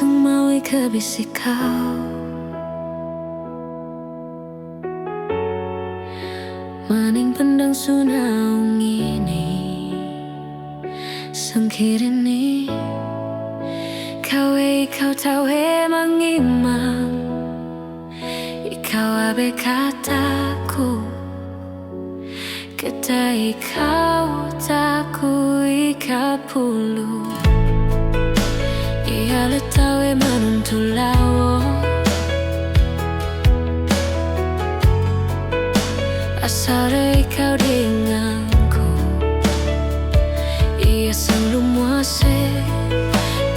pusing mau ikebisi kau. Maning pendang sunaung ini sengkirini kau tawe mangimang ikau abe kataku kedai kau taku ikapulu ia letawe manuntulawo asal kau denganku ia selalu muase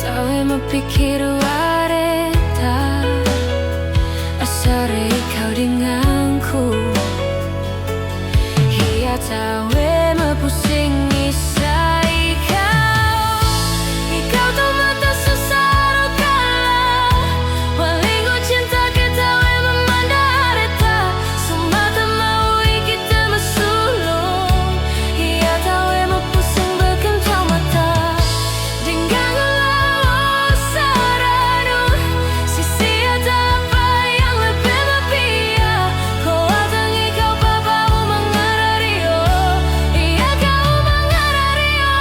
tawe mapikir wareta asal kau denganku ia tawe mapusing isai kau tuh mata sesaro kala walingo cinta kita we memandang reta semata mau kita mesulung ia tawe mapusing berkentau mata dengan lawa saranu sisi ada apa yang lebih mapia kau atangi kau babamu mengarario ia kau mengarario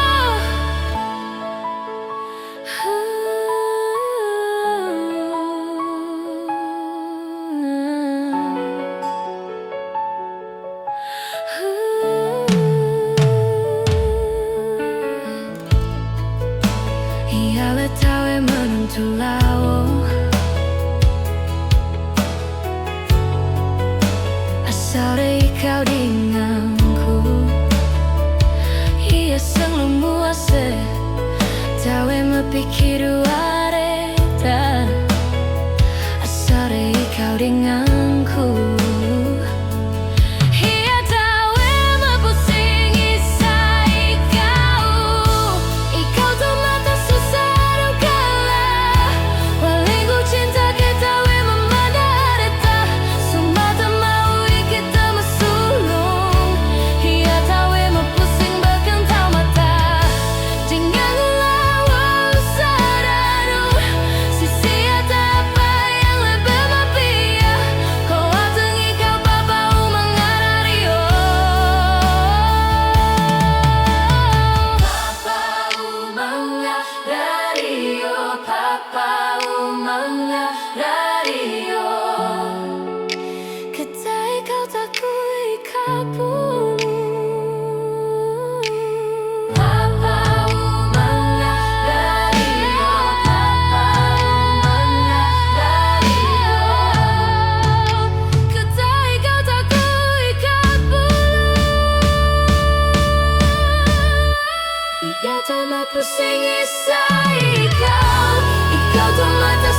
ia letawe menuntulawo asal kau denganku ia selalu muase tawe mapikir wareta asal kau denganku ia tawe mapusing isai ikau tuh mata sesaro kala walingo cinta kita we memandang reta semata mau kita mesulung ia tawe mapusing berkentau mata dengan lawa saranu sisi ada apa yang lebih mapia kau atangi kau babamu mengarario papamu mengarario kedai kau takui kapulu papamu mengarario kedai kau takui kapulu ia tak mau pusing isai ikau tuh mata